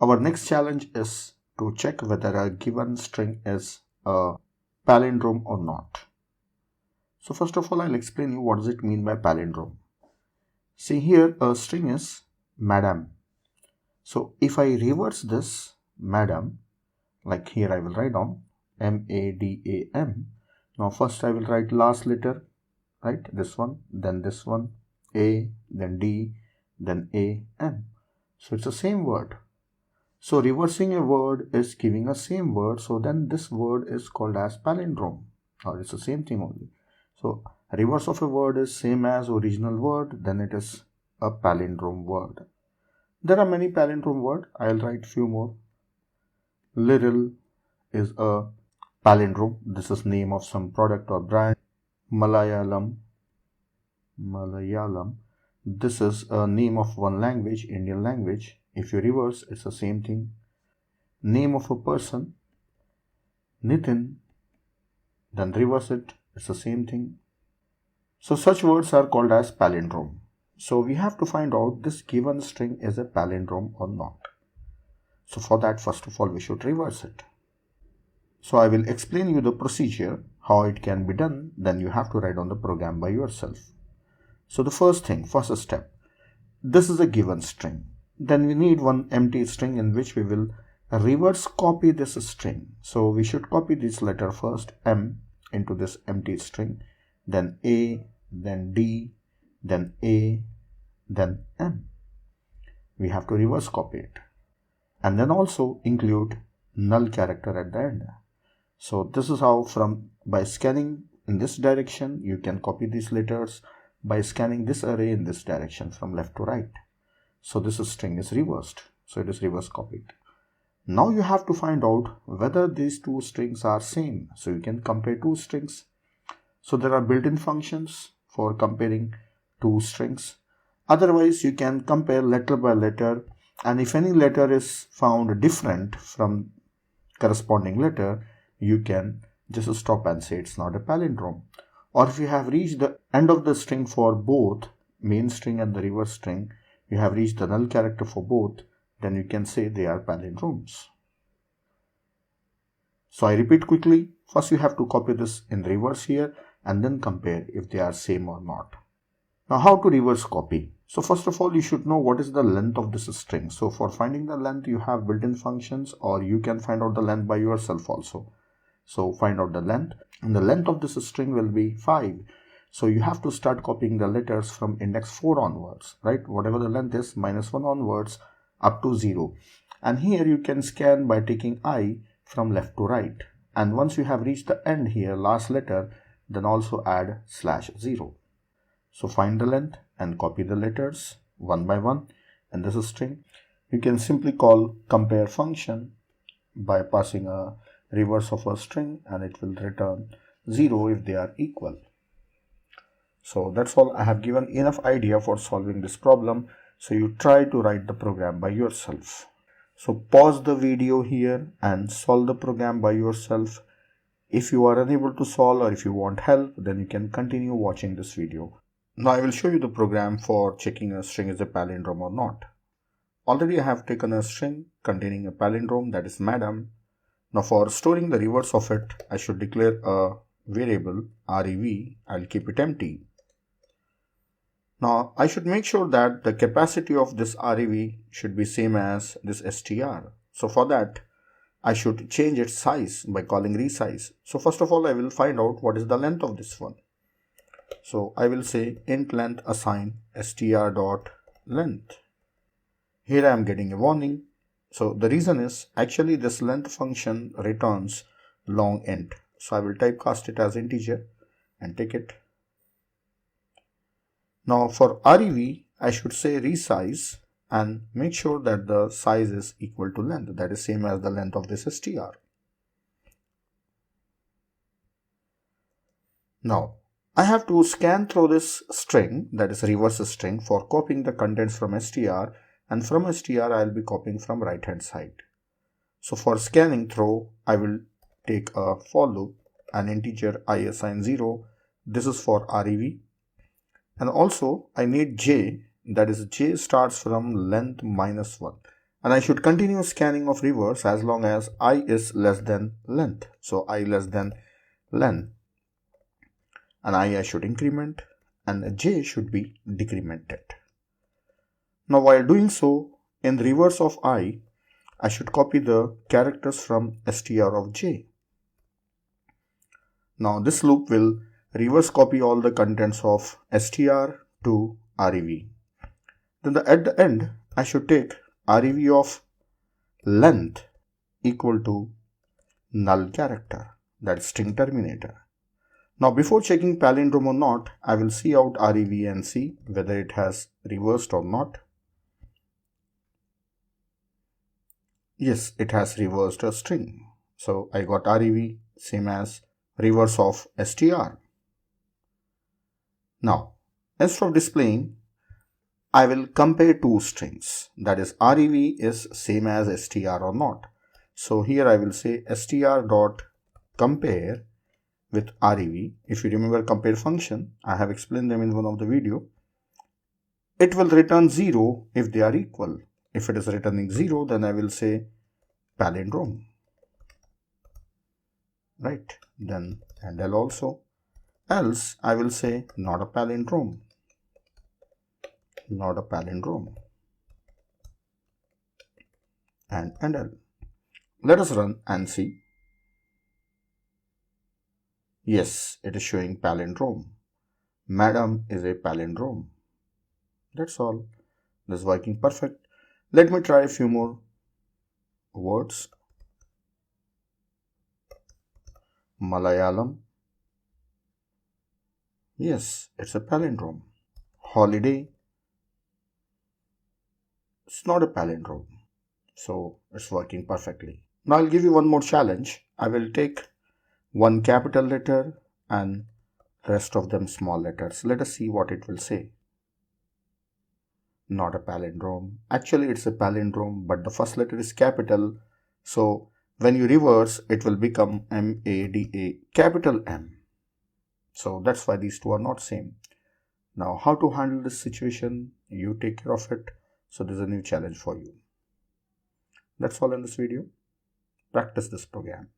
Our next challenge is to check whether a given string is a palindrome or not. So first of all, I'll explain you what does it mean by palindrome. See here, a string is madam. So if I reverse this madam, like here I will write down M-A-D-A-M. Now first I will write last letter, right? This one, A, then D, then A, M. So it's the same word. So reversing a word is giving a same word. So then this word is called as palindrome, or it's the same thing only. So reverse of a word is same as original word, then it is a palindrome word. There are many palindrome words. I'll write few more. Little is a palindrome. This is name of some product or brand. Malayalam. This is a name of one language, Indian language. If you reverse, it's the same thing. Name of a person, Nitin. Then reverse it, it's the same thing. So such words are called as palindrome. So we have to find out this given string is a palindrome or not. So for that, first of all, we should reverse it. So I will explain you the procedure, how it can be done. Then you have to write on the program by yourself. So the first step, this is a given string. Then we need one empty string in which we will reverse copy this string. So we should copy this letter first, M, into this empty string, then A, then D, then A, then M. We have to reverse copy it. And then also include null character at the end. So this is how by scanning in this direction, you can copy these letters by scanning this array in this direction from left to right. So this string is reversed. So it is reverse copied. Now you have to find out whether these two strings are same. So you can compare two strings. So there are built-in functions for comparing two strings. Otherwise, you can compare letter by letter. And if any letter is found different from corresponding letter, you can just stop and say it's not a palindrome. Or if you have reached the end of the string for both main string and the reverse string, you have reached the null character for both, then you can say they are palindromes. So I repeat quickly. First you have to copy this in reverse here and then compare if they are same or not. Now how to reverse copy? So first of all, you should know what is the length of this string. So for finding the length, you have built-in functions, or you can find out the length by yourself also. So find out the length, and the length of this string will be 5. So you have to start copying the letters from index 4 onwards, right? Whatever the length is, -1 onwards up to 0. And here you can scan by taking I from left to right. And once you have reached the end here, last letter, then also add /0. So find the length and copy the letters one by one in this string. You can simply call compare function by passing a reverse of a string, and it will return 0 if they are equal. So that's all. I have given enough idea for solving this problem. So you try to write the program by yourself. So pause the video here and solve the program by yourself. If you are unable to solve, or if you want help, then you can continue watching this video. Now I will show you the program for checking a string is a palindrome or not. Already I have taken a string containing a palindrome, that is madam. Now for storing the reverse of it, I should declare a variable rev. I'll keep it empty. Now I should make sure that the capacity of this rev should be same as this str. So for that, I should change its size by calling resize. So first of all, I will find out what is the length of this one. So I will say int length assign str.length. Here I am getting a warning. So the reason is actually this length function returns long int. So I will typecast it as integer and take it. Now for rev, I should say resize and make sure that the size is equal to length, that is same as the length of this str. Now I have to scan through this string, that is reverse string, for copying the contents from str, and from str I will be copying from right hand side. So for scanning through, I will take a for loop, an integer I assign 0. This is for rev. And also I need j, that is j starts from length -1. And I should continue scanning of reverse as long as I is less than length. So I less than len, and I should increment and j should be decremented. Now while doing so, in the reverse of I should copy the characters from str of j. Now this loop will reverse copy all the contents of str to rev. Then at the end, I should take rev of length equal to null character, that is string terminator. Now before checking palindrome or not, I will see out rev and see whether it has reversed or not. Yes, it has reversed a string. So I got rev same as reverse of str. Now instead of displaying, I will compare two strings, that is rev is same as str or not. So here I will say str dot compare with rev. If you remember compare function, I have explained them in one of the video. It will return 0 if they are equal. If it is returning 0, then I will say palindrome. Right, then handle also. Else I will say not a palindrome. Not a palindrome. And handle. Let us run and see. Yes, it is showing palindrome. Madam is a palindrome. That's all. This is working perfect. Let me try a few more words. Malayalam. Yes, it's a palindrome. Holiday. It's not a palindrome. So it's working perfectly. Now I'll give you one more challenge. I will take one capital letter and rest of them small letters. Let us see what it will say. Not a palindrome. Actually it's a palindrome, but the first letter is capital. So when you reverse, it will become M-A-D-A, capital M. So that's why these two are not same. Now how to handle this situation? You take care of it. So this is a new challenge for you. That's all in this video. Practice this program.